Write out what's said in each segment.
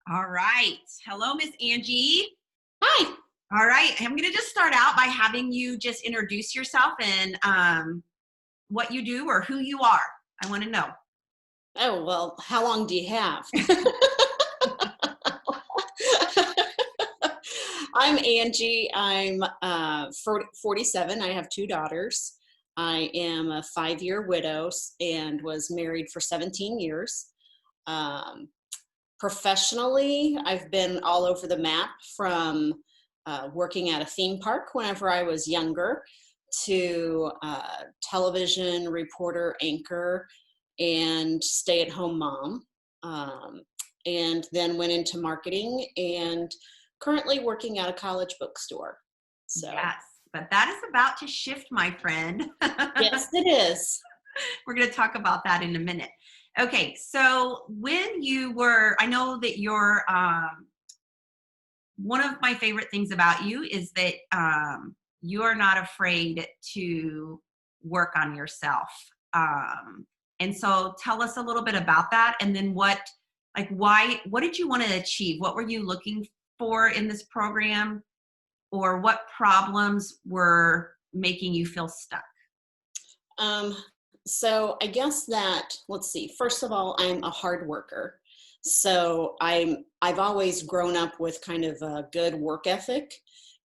All right. Hello, Miss Angie. Hi. All right. I'm going to just start out by having you just introduce yourself and what you do or who you are. I want to know. Oh, well, how long do you have? I'm Angie. I'm 47. I have two daughters. I am a 5-year widow and was married for 17 years. Um, Professionally, I've been all over the map from working at a theme park whenever I was younger to television reporter, anchor, and stay-at-home mom. Um, and then went into marketing and currently working at a college bookstore. So, Yes, but that is about to shift, my friend. yes, it is. We're going to talk about that in a minute. Okay. So when you were, I know that you're, one of my favorite things about you is that you are not afraid to work on yourself. And so tell us a little bit about that. And then what did you want to achieve? What were you looking for in this program? Or what problems were making you feel stuck? Um, so I guess that, let's see, first of all, I'm a hard worker. So I've always grown up with kind of a good work ethic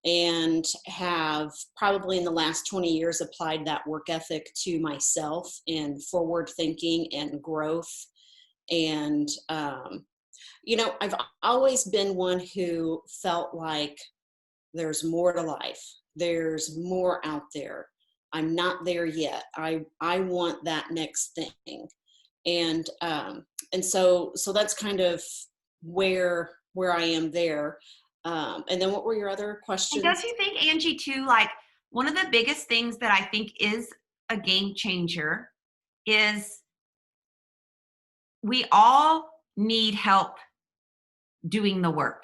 and have probably in the last 20 years applied that work ethic to myself in forward thinking and growth. And, I've always been one who felt like there's more to life. There's more out there. I'm not there yet. I want that next thing. And so that's kind of where I am there. And then what were your other And questions? don't you think, Angie, too, like one of the biggest things that I think is a game changer is we all need help doing the work.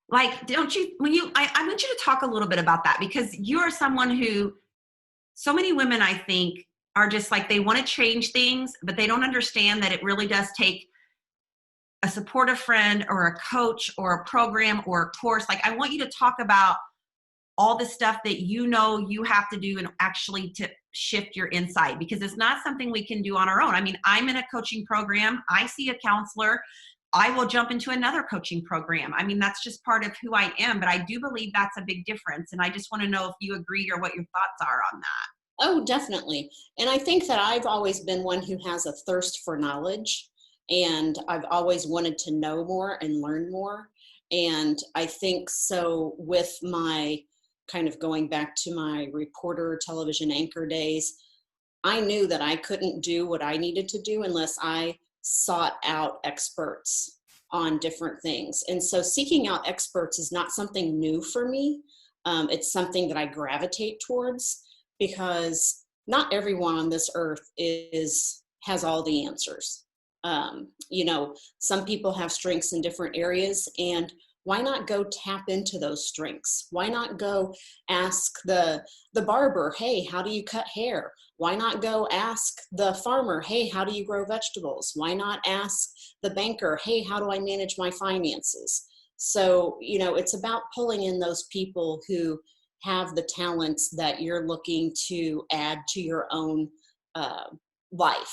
Like, don't you, I want you to talk a little bit about that because you are someone who, so many women, I think, are just like, they want to change things, but they don't understand that it really does take a supportive friend or a coach or a program or a course. Like, I want you to talk about all the stuff that you have to do and actually to shift your insight because it's not something we can do on our own. I mean, I'm in a coaching program. I see a counselor. I will jump into another coaching program. I mean, that's just part of who I am, but I do believe that's a big difference. And I just want to know if you agree or what your thoughts are on that. Oh, definitely. And I think that I've always been one who has a thirst for knowledge, and I've always wanted to know more and learn more. And I think so with my kind of going back to my reporter television anchor days, I knew that I couldn't do what I needed to do unless I sought out experts on different things. And so seeking out experts is not something new for me. It's something that I gravitate towards because not everyone on this earth has all the answers. Some people have strengths in different areas, and why not go tap into those strengths? Why not go ask the barber, hey, how do you cut hair? Why not go ask the farmer, hey, how do you grow vegetables? Why not ask the banker, hey, how do I manage my finances? So, it's about pulling in those people who have the talents that you're looking to add to your own life.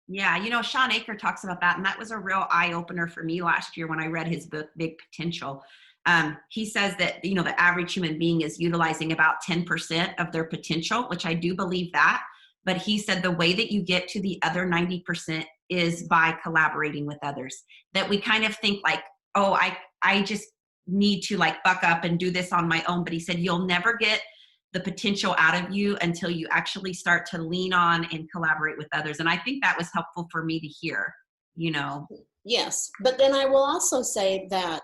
Yeah, Sean Aker talks about that, and that was a real eye opener for me last year when I read his book, Big Potential. He says that, the average human being is utilizing about 10% of their potential, which I do believe that. But he said the way that you get to the other 90% is by collaborating with others. That we kind of think like, oh, I just need to like buck up and do this on my own. But he said, you'll never get the potential out of you until you actually start to lean on and collaborate with others. And I think that was helpful for me to hear. Yes, but then I will also say that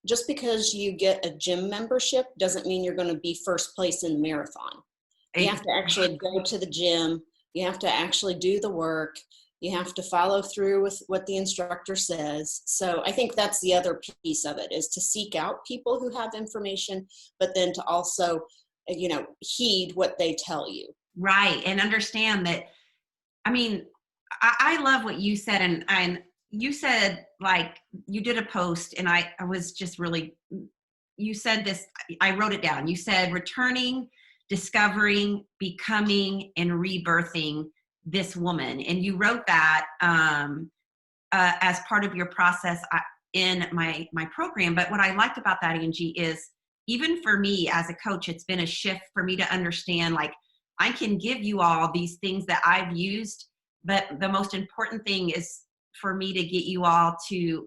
just because you get a gym membership doesn't mean you're going to be first place in the marathon. You have to actually go to the gym. You have to actually do the work. You have to follow through with what the instructor says. So I think that's the other piece of it, is to seek out people who have information, but then to also, heed what they tell you. Right. And understand that, I mean, I love what you said. And you said, like, you did a post, and I was just really, you said this, I wrote it down. You said returning, discovering, becoming, and rebirthing this woman. And you wrote that as part of your process in my program. But what I liked about that, Angie, is even for me as a coach, it's been a shift for me to understand, like, I can give you all these things that I've used, but the most important thing is for me to get you all to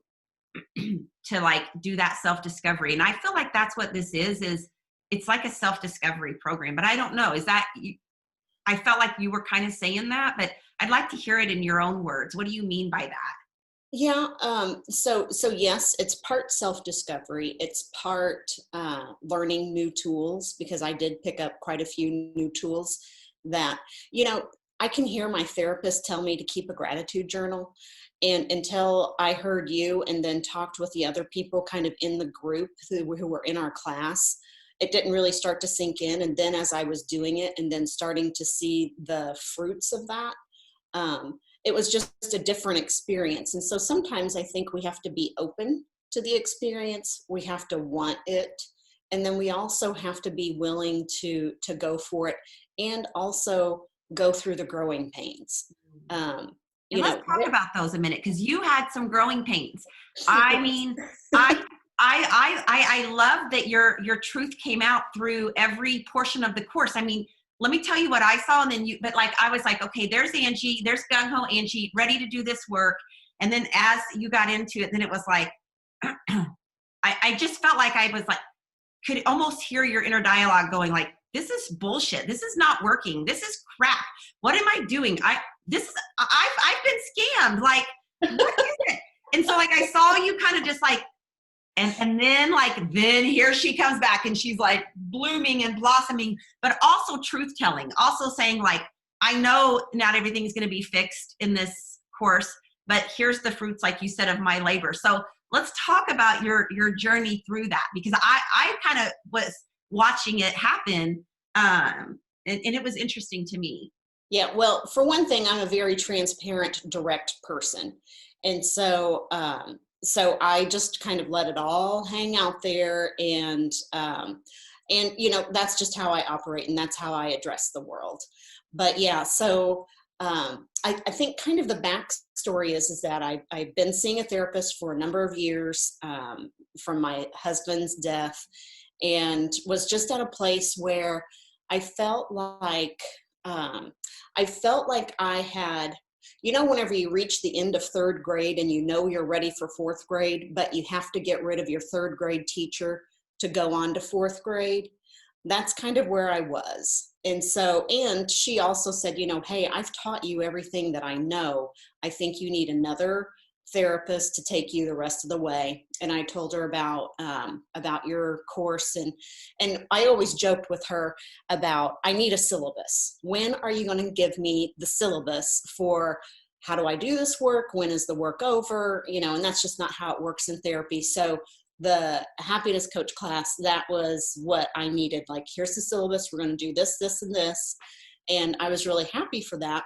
to like do that self-discovery. And I feel like that's what this is it's like a self-discovery program. But I don't know, is that I felt like you were kind of saying that, but I'd like to hear it in your own words. What do you mean by that? Yeah. So yes, it's part self-discovery. It's part learning new tools, because I did pick up quite a few new tools that, I can hear my therapist tell me to keep a gratitude journal. And until I heard you and then talked with the other people kind of in the group who were in our class, it didn't really start to sink in. And then as I was doing it and then starting to see the fruits of that, it was just a different experience. And so sometimes I think we have to be open to the experience. We have to want it. And then we also have to be willing to go for it, and also go through the growing pains. And let's talk about those a minute, because you had some growing pains. I mean, I love that your truth came out through every portion of the course. I mean, let me tell you what I saw, and then but like, I was like, okay, there's Angie, there's gung ho Angie, ready to do this work. And then as you got into it, then it was like, I just felt like I was like, could almost hear your inner dialogue going like, this is bullshit. This is not working. This is crap. What am I doing? I've been scammed. Like, what is it? And so like, I saw you kind of just like, and then like, then here she comes back and she's like blooming and blossoming, but also truth telling, also saying like, I know not everything is going to be fixed in this course, but here's the fruits, like you said, of my labor. So let's talk about your journey through that, because I kind of was watching it happen. And it was interesting to me. Yeah, well, for one thing, I'm a very transparent, direct person. And so I just kind of let it all hang out there, and that's just how I operate, and that's how I address the world. But yeah, so I think kind of the backstory is that I've been seeing a therapist for a number of years from my husband's death, and was just at a place where I felt like I had, whenever you reach the end of third grade and you're ready for fourth grade, but you have to get rid of your third grade teacher to go on to fourth grade. That's kind of where I was. And so, and she also said, hey, I've taught you everything that I know. I think you need another therapist to take you the rest of the way. And I told her about your course, and I always joked with her about, I need a syllabus. When are you going to give me the syllabus for how do I do this work? When is the work over? And that's just not how it works in therapy. So the happiness coach class, that was what I needed. Like, here's the syllabus. We're going to do this, this, and this. And I was really happy for that.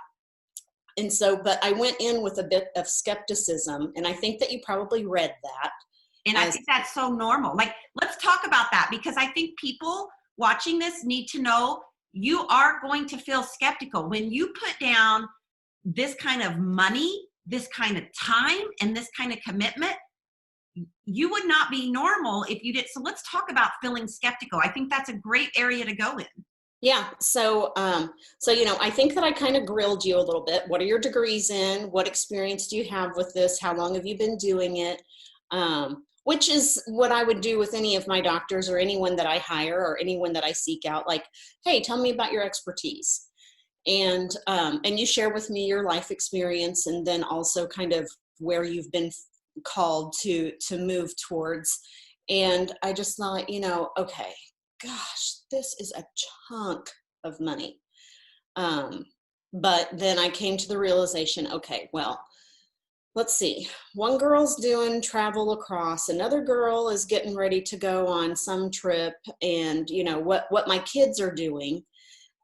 And so, but I went in with a bit of skepticism, and I think that you probably read that. And I think that's so normal. Like, let's talk about that, because I think people watching this need to know you are going to feel skeptical. When you put down this kind of money, this kind of time, and this kind of commitment, you would not be normal if you did. So let's talk about feeling skeptical. I think that's a great area to go in. Yeah. So, I think that I kind of grilled you a little bit. What are your degrees in? What experience do you have with this? How long have you been doing it? Which is what I would do with any of my doctors or anyone that I hire or anyone that I seek out. Like, hey, tell me about your expertise. And you share with me your life experience, and then also kind of where you've been called to move towards. And I just thought, okay, gosh, this is a chunk of money. But then I came to the realization, okay, well, let's see. One girl's doing travel across, another girl is getting ready to go on some trip, and what my kids are doing.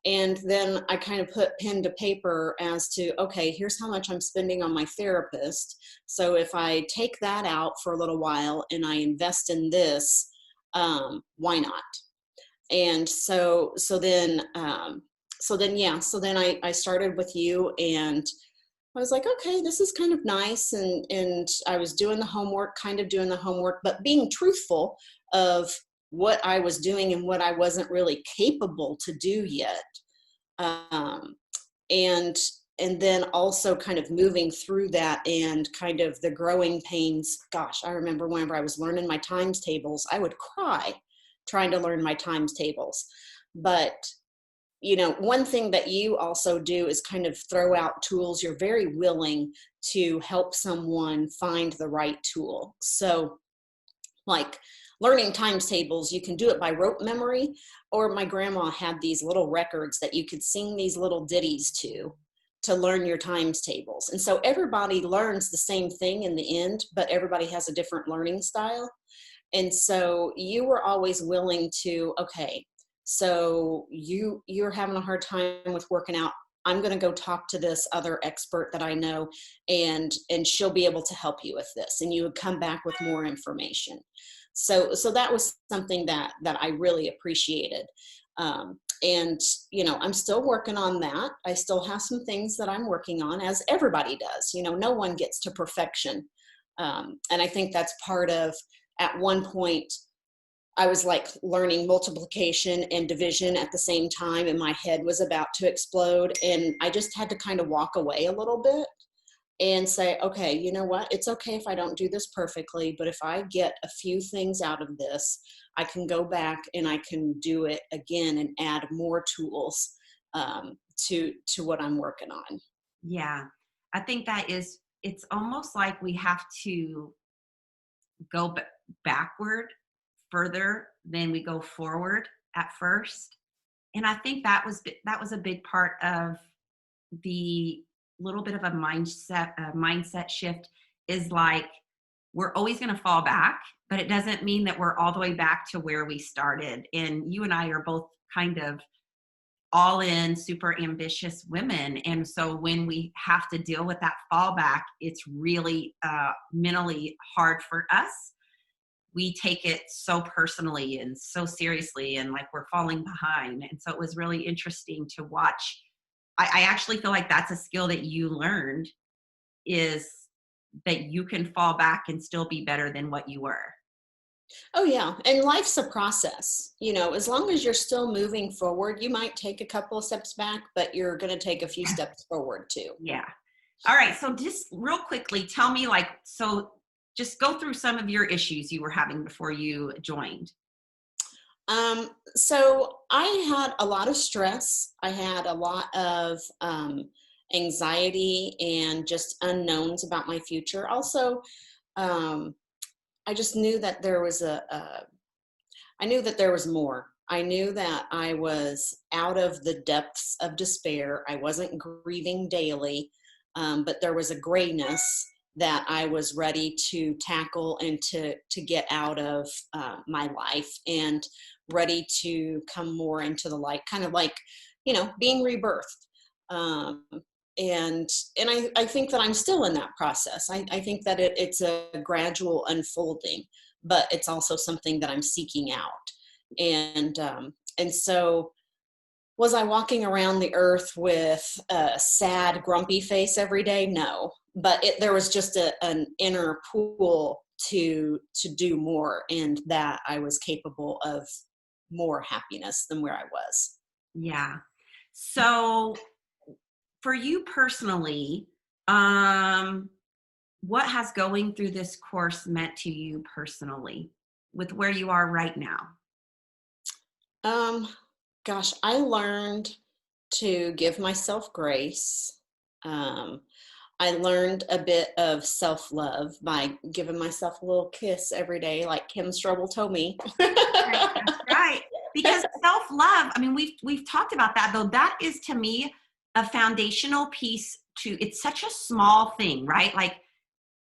And then I kind of put pen to paper as to, okay, here's how much I'm spending on my therapist. So if I take that out for a little while and I invest in this, why not? And so then I started with you, and I was like, okay, this is kind of nice. And I was doing the homework, kind of doing the homework, but being truthful of what I was doing and what I wasn't really capable to do yet. Um, and and then also kind of moving through that and kind of the growing pains. Gosh, I remember whenever I was learning my times tables, I would cry trying to learn my times tables. But one thing that you also do is kind of throw out tools. You're very willing to help someone find the right tool. So, like learning times tables, you can do it by rote memory, or my grandma had these little records that you could sing these little ditties to learn your times tables. And so everybody learns the same thing in the end, but everybody has a different learning style. And so you were always willing to, okay, so you're having a hard time with working out. I'm going to go talk to this other expert that I know, and she'll be able to help you with this. And you would come back with more information. So that was something that I really appreciated. And I'm still working on that. I still have some things that I'm working on, as everybody does. No one gets to perfection. And I think that's part of, at one point, I was like learning multiplication and division at the same time, and my head was about to explode. And I just had to kind of walk away a little bit and say, okay, you know what? It's okay if I don't do this perfectly, but if I get a few things out of this, I can go back and I can do it again and add more tools to what I'm working on. Yeah. I think it's almost like we have to go backward further than we go forward at first. And I think that was a big part of the little bit of a mindset shift, is like, we're always going to fall back, but it doesn't mean that we're all the way back to where we started. And you and I are both kind of all in, super ambitious women. And so when we have to deal with that fallback, it's really mentally hard for us. We take it so personally and so seriously, and like we're falling behind. And so it was really interesting to watch. I actually feel like that's a skill that you learned, is that you can fall back and still be better than what you were. Oh yeah. And life's a process. As long as you're still moving forward, you might take a couple of steps back, but you're going to take a few steps forward too. Yeah. All right. So just real quickly, tell me, so just go through some of your issues you were having before you joined. So I had a lot of stress. I had a lot of anxiety and just unknowns about my future. Also, I just knew that there was I knew that there was more. I knew that I was out of the depths of despair. I wasn't grieving daily, but there was a grayness that I was ready to tackle and to get out of my life, and ready to come more into the light, kind of like, being rebirthed. Um, and I think that I'm still in that process. I think that it's a gradual unfolding, but it's also something that I'm seeking out. And so, was I walking around the earth with a sad, grumpy face every day? No, but there was just an inner pull to do more, and that I was capable of more happiness than where I was. Yeah. So for you personally, what has going through this course meant to you personally with where you are right now? Um, Gosh, I learned to give myself grace. Um, I learned a bit of self-love by giving myself a little kiss every day, like Kim Strobel told me. That's right. Because self-love, I mean, we've talked about that, though. That is, to me, a foundational piece it's such a small thing, right? Like,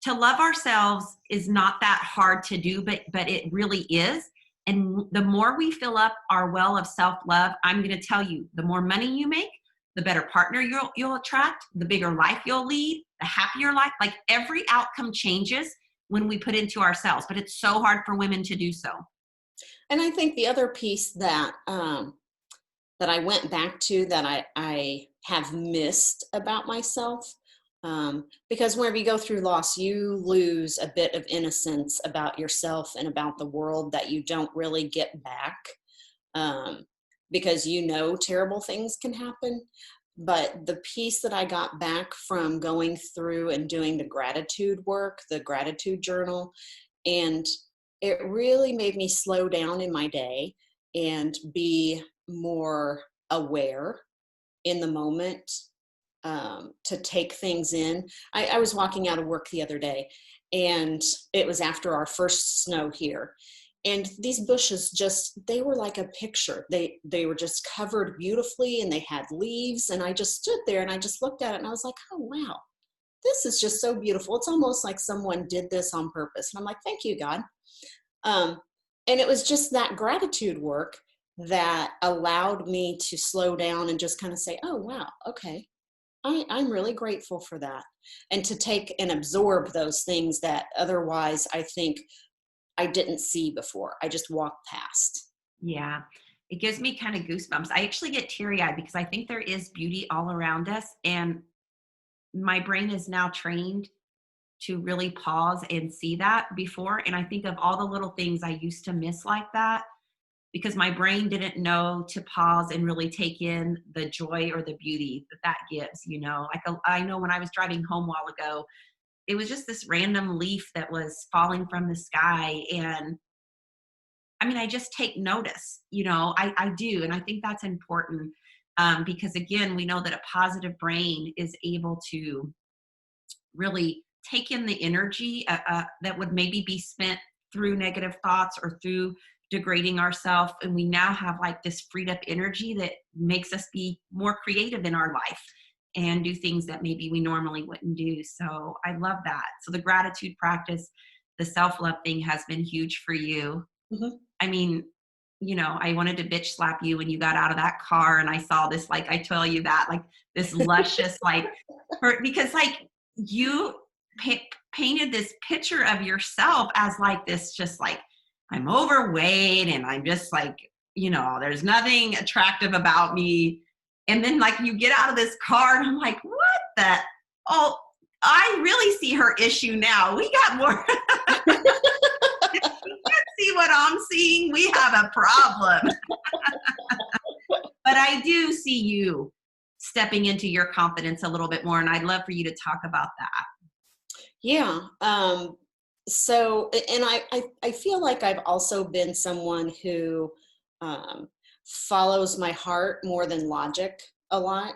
to love ourselves is not that hard to do, but it really is. And the more we fill up our well of self-love, I'm going to tell you, the more money you make, the better partner you'll attract, the bigger life you'll lead, the happier life. Like every outcome changes when we put into ourselves, but it's so hard for women to do so. And I think the other piece that that I went back to that I have missed about myself, because whenever you go through loss, you lose a bit of innocence about yourself and about the world that you don't really get back, um, because you know terrible things can happen. But the piece that I got back from going through and doing the gratitude work, the gratitude journal, and it really made me slow down in my day and be more aware in the moment, to take things in. I was walking out of work the other day, and it was after our first snow here. And these bushes just, they were like a picture. They were just covered beautifully and they had leaves. And I just stood there and I just looked at it and I was like, oh, wow, this is just so beautiful. It's almost like someone did this on purpose. And I'm like, thank you, God. Um, and it was just that gratitude work that allowed me to slow down and just kind of say, oh, wow, okay, I'm really grateful for that. And to take and absorb those things that otherwise I think I didn't see before. I just walked past. Yeah. It gives me kind of goosebumps. I actually get teary eyed because I think there is beauty all around us. And my brain is now trained to really pause and see that before. And I think of all the little things I used to miss like that because my brain didn't know to pause and really take in the joy or the beauty that that gives, you know. Like I know when I was driving home a while ago, it was just this random leaf that was falling from the sky. And I mean, I just take notice, you know, I do. And I think that's important, because again, we know that a positive brain is able to really take in the energy that would maybe be spent through negative thoughts or through degrading ourselves. And we now have like this freed up energy that makes us be more creative in our life and do things that maybe we normally wouldn't do. So I love that. So the gratitude practice, the self-love thing has been huge for you. Mhm. I mean, you know, I wanted to bitch slap you when you got out of that car and I saw this, like, I tell you that, like, this luscious, like, because, like, you painted this picture of yourself as, like, this just, like, I'm overweight and I'm just, like, you know, there's nothing attractive about me. And then, like, you get out of this car and I'm like, what the? Oh, I really see her issue now. We got more. See what I'm seeing, we have a problem. But I do see you stepping into your confidence a little bit more, and I'd love for you to talk about that. Yeah. So, and I feel like I've also been someone who follows my heart more than logic a lot.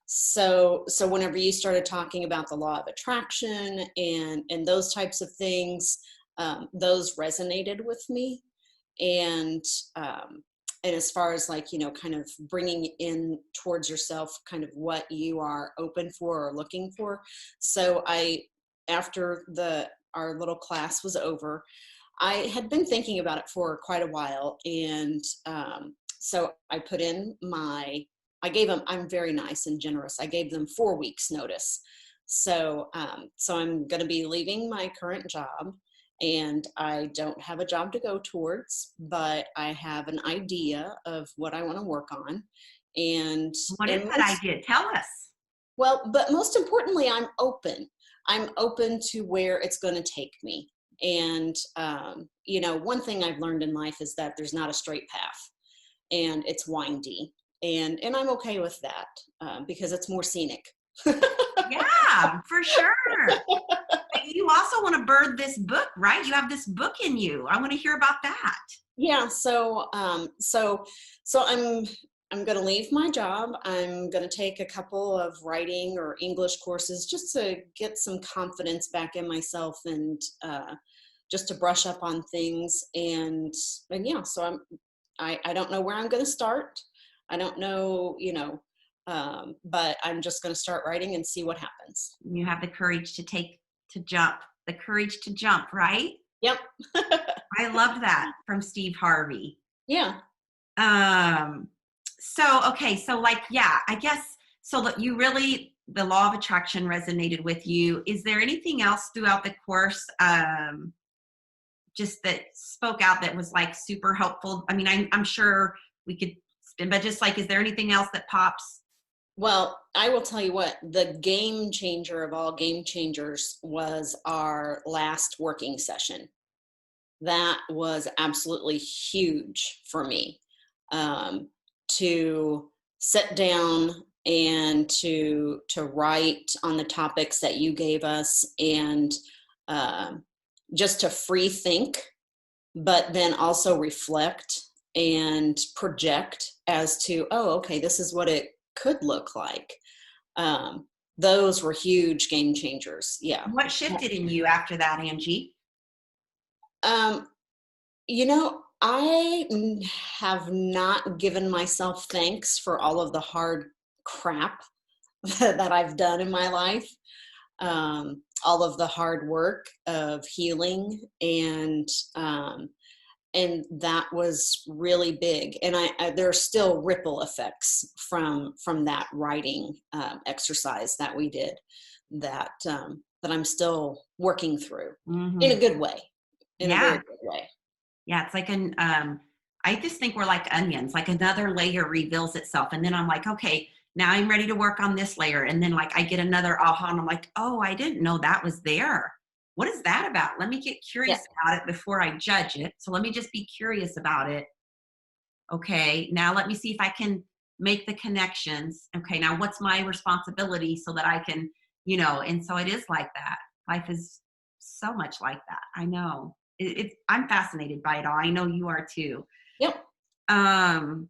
So whenever you started talking about the law of attraction and those types of things, those resonated with me. And um, and as far as like, you know, kind of bringing in towards yourself kind of what you are open for or looking for. So I, after the our little class was over, I had been thinking about it for quite a while. And so I put in I gave them, I'm very nice and generous, I gave them 4 weeks notice. So I'm going to be leaving my current job, and I don't have a job to go towards, but I have an idea of what I want to work on. And What is and that most, idea? Tell us. well, but most importantly, I'm open. I'm open to where it's going to take me. And you know, one thing I've learned in life is that there's not a straight path, and it's windy, and I'm okay with that, because it's more scenic. Yeah, for sure. You also want to birth this book, right? You have this book in you. I want to hear about that. Yeah, so I'm going to leave my job. I'm going to take a couple of writing or English courses just to get some confidence back in myself, and just to brush up on things. And yeah, so I don't know where I'm going to start. I don't know, you know, but I'm just going to start writing and see what happens. You have the courage to jump, the courage to jump, right? Yep. I loved that from Steve Harvey. Yeah. So, okay. So like, yeah, I guess, so that you really, the law of attraction resonated with you. Is there anything else throughout the course, just that spoke out that was like super helpful? I mean, I'm sure we could spin, but just like, is there anything else that pops? Well, I will tell you what, the game changer of all game changers was our last working session. That was absolutely huge for me, to sit down and to write on the topics that you gave us, and um, just to free think, but then also reflect and project as to, oh, okay, this is what it could look like. um, those were huge game changers. Yeah. What shifted in you after that, Angie? um, I have not given myself thanks for all of the hard crap that I've done in my life. All of the hard work of healing, and that was really big. And there are still ripple effects from that writing exercise that we did, that I'm still working through in Mm-hmm. a good way, in a very Yeah. good way. Yeah. It's like I just think we're like onions, like another layer reveals itself. And then I'm like, okay, now I'm ready to work on this layer. And then like I get another aha and I'm like, oh, I didn't know that was there. What is that about? Let me get Yeah. curious about it before I judge it. So let me just be curious about it. Okay. Now let me see if I can make the connections. Okay. Now what's my responsibility so that I can, and so it is like that. Life is so much like that. I know. I'm fascinated by it all. I know you are too. Yep. Um,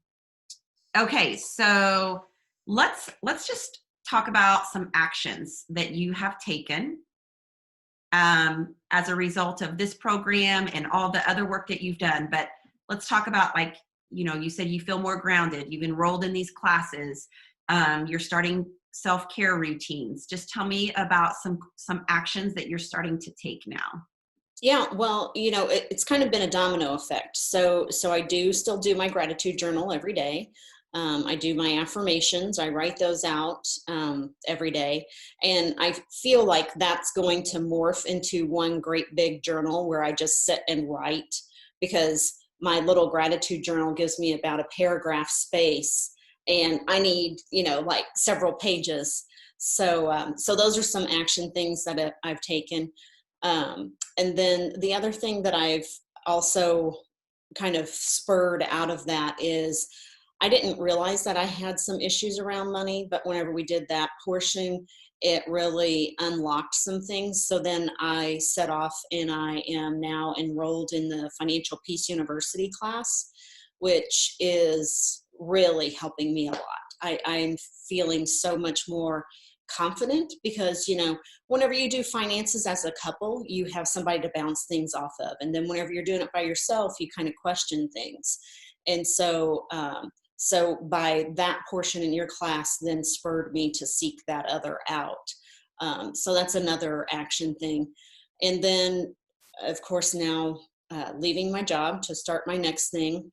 okay, so let's just talk about some actions that you have taken as a result of this program and all the other work that you've done. But let's talk about, like, you said you feel more grounded. You've enrolled in these classes. You're starting self-care routines. Just tell me about some actions that you're starting to take now. Yeah, well, it's kind of been a domino effect. So I do still do my gratitude journal every day. I do my affirmations. I write those out every day, and I feel like that's going to morph into one great big journal where I just sit and write, because my little gratitude journal gives me about a paragraph space, and I need like several pages. So those are some action things that I've taken. And then the other thing that I've also kind of spurred out of that is, I didn't realize that I had some issues around money, but whenever we did that portion, it really unlocked some things. So then I set off, and I am now enrolled in the Financial Peace University class, which is really helping me a lot. I'm feeling so much more confident, because whenever you do finances as a couple, you have somebody to bounce things off of, and then whenever you're doing it by yourself, you kind of question things. And so by that portion in your class then spurred me to seek that other out. So that's another action thing. And then, of course, now leaving my job to start my next thing.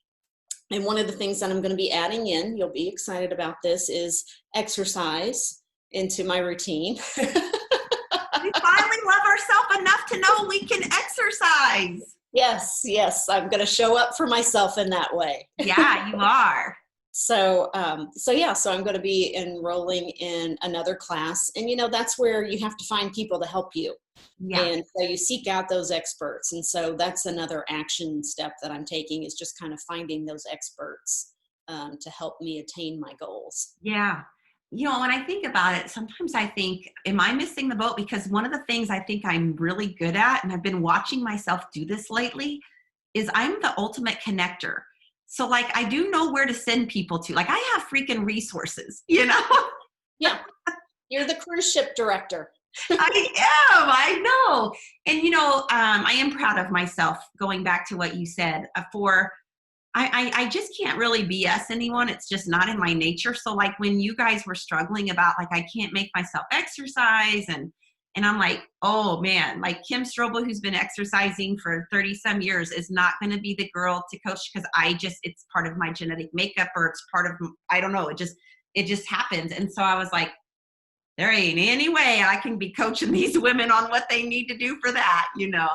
And one of the things that I'm going to be adding in, you'll be excited about this, is exercise into my routine. We finally love ourselves enough to know we can exercise. Yes, I'm going to show up for myself in that way. Yeah, you are. So I'm going to be enrolling in another class, and that's where you have to find people to help you. Yeah. And so you seek out those experts. And so that's another action step that I'm taking, is just kind of finding those experts to help me attain my goals. Yeah. When I think about it, sometimes I think, am I missing the boat? Because one of the things I think I'm really good at, and I've been watching myself do this lately, is I'm the ultimate connector. So like, I do know where to send people to. Like, I have freaking resources, Yeah. You're the cruise ship director. I know. And, I am proud of myself, going back to what you said, I just can't really BS anyone. It's just not in my nature. So like when you guys were struggling about, like, I can't make myself exercise, and And I'm like, oh man, like Kim Strobel, who's been exercising for 30 some years, is not going to be the girl to coach because it's part of my genetic makeup, or it's part of, I don't know, it just happens. And so I was like, there ain't any way I can be coaching these women on what they need to do for that, you know?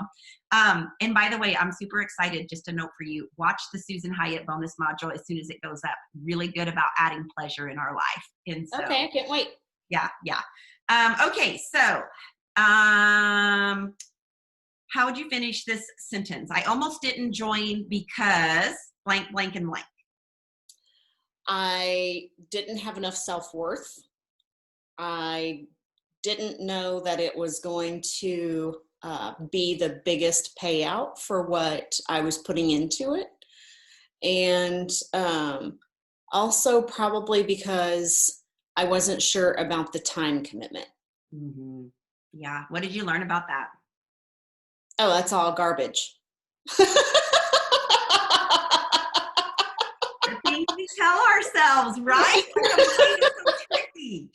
And by the way, I'm super excited. Just a note for you, watch the Susan Hyatt bonus module as soon as it goes up. Really good about adding pleasure in our life. And so, Okay, I can't wait. yeah. Okay. So, how would you finish this sentence? I almost didn't join because blank, blank, and blank. I didn't have enough self-worth. I didn't know that it was going to be the biggest payout for what I was putting into it. And also probably because I wasn't sure about the time commitment. Mm-hmm. Yeah. What did you learn about that? Oh, that's all garbage. The things we tell ourselves, right? Like the mind is so tricky.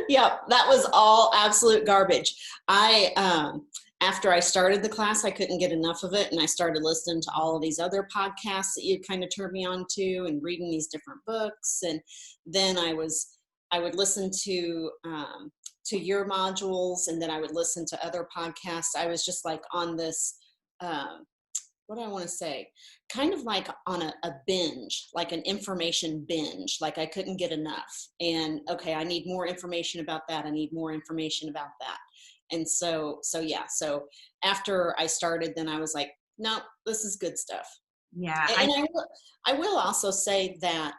Yep, that was all absolute garbage. After I started the class, I couldn't get enough of it, and I started listening to all of these other podcasts that you kind of turned me on to, and reading these different books. And then I would listen to your modules, and then I would listen to other podcasts. I was just like on this. What do I want to say? Kind of like on a binge, like an information binge, like I couldn't get enough. And okay, I need more information about that. I need more information about that. And so yeah. So after I started, then I was like, no, this is good stuff. Yeah. And I will also say that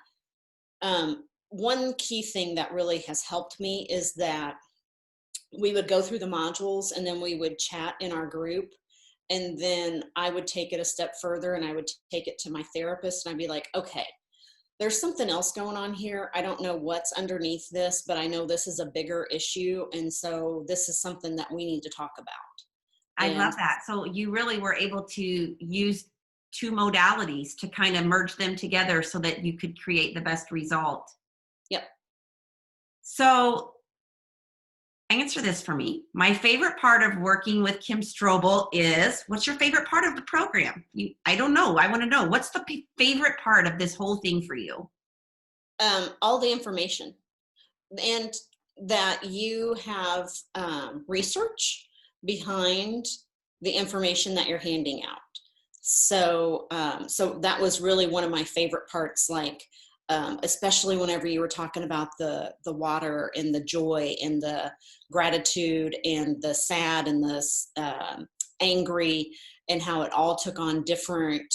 one key thing that really has helped me is that we would go through the modules and then we would chat in our group. And then I would take it a step further and I would take it to my therapist and I'd be like, okay, there's something else going on here. I don't know what's underneath this, but I know this is a bigger issue. And so this is something that we need to talk about. I And love that. So you really were able to use two modalities to kind of merge them together so that you could create the best result. yep. So answer this for me. My favorite part of working with Kim Strobel is, what's your favorite part of the program? I don't know. I want to know, what's the favorite part of this whole thing for you? All the information, and that you have research behind the information that you're handing out. So so that was really one of my favorite parts, like especially whenever you were talking about the water and the joy and the gratitude and the sad and the angry, and how it all took on different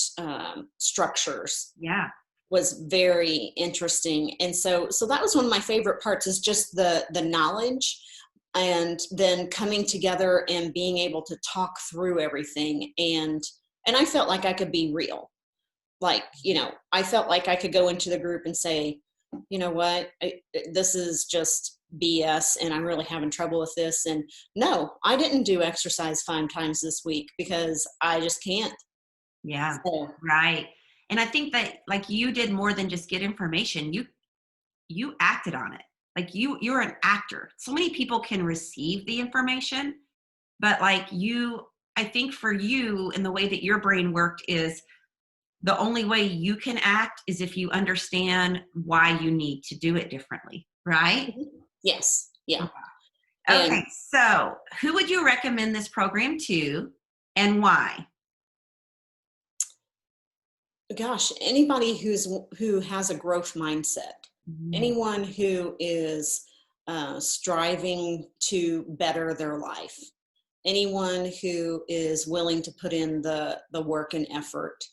structures. Yeah. Was very interesting. And so that was one of my favorite parts, is just the knowledge, and then coming together and being able to talk through everything. And I felt like I could be real. Like, I felt like I could go into the group and say, you know what, this is just BS and I'm really having trouble with this. And no, I didn't do exercise 5 times this week because I just can't. Yeah. So, Right. And I think that, like, you did more than just get information. You acted on it. Like you're an actor. So many people can receive the information, but like I think for you, and the way that your brain worked, is the only way you can act is if you understand why you need to do it differently, right? yes. Yeah. Okay, And so who would you recommend this program to and why? gosh, anybody who has a growth mindset, Mhm. anyone who is striving to better their life, anyone who is willing to put in the work and effort.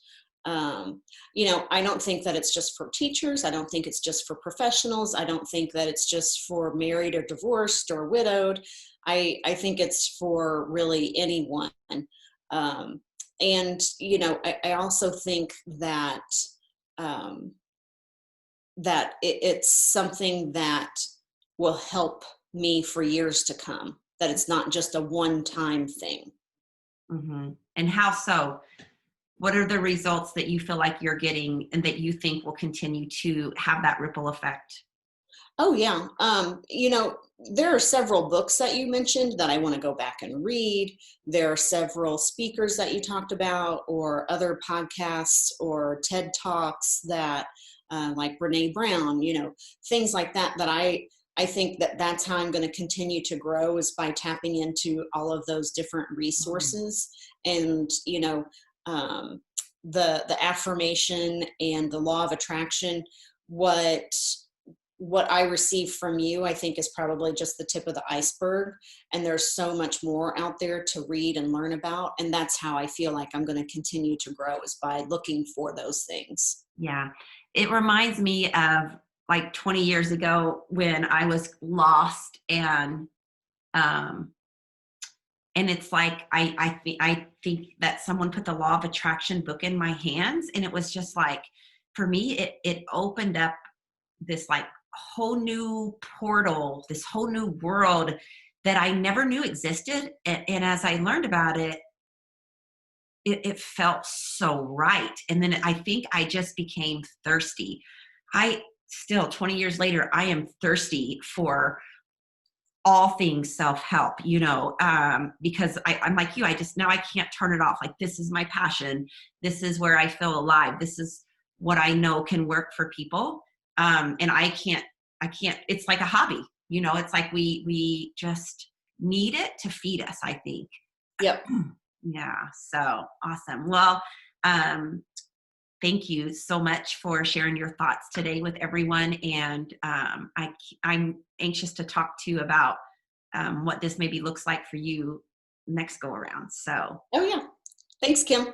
I don't think that it's just for teachers. I don't think it's just for professionals. I don't think that it's just for married or divorced or widowed. I think it's for really anyone. And I also think that it's something that will help me for years to come, that it's not just a one-time thing. Mm-hmm. And how so? What are the results that you feel like you're getting and that you think will continue to have that ripple effect? Oh yeah. There are several books that you mentioned that I want to go back and read. There are several speakers that you talked about, or other podcasts or TED Talks that, like Brene Brown, things like that. I think that that's how I'm going to continue to grow, is by tapping into all of those different Mm. resources. And um, the affirmation and the law of attraction. What what I receive from you, I think, is probably just the tip of the iceberg. And there's so much more out there to read and learn about. And that's how I feel like I'm going to continue to grow, is by looking for those things. Yeah. It reminds me of like 20 years ago when I was lost, um and it's like I think that someone put the law of attraction book in my hands, and it was just like, for me, it opened up this like whole new portal, this whole new world that I never knew existed. And as I learned about it, it felt so right. And then I think I just became thirsty. I still, 20 years later, I am thirsty for all things self-help, because I'm like you, I just, now I can't turn it off. Like, this is my passion. This is where I feel alive. This is what I know can work for people. And I can't, it's like a hobby, it's like we just need it to feed us, I think. Yep. Yeah. So awesome. Well, um, thank you so much for sharing your thoughts today with everyone. And I'm anxious to talk to you about what this maybe looks like for you next go around. So Oh, yeah. Thanks, Kim.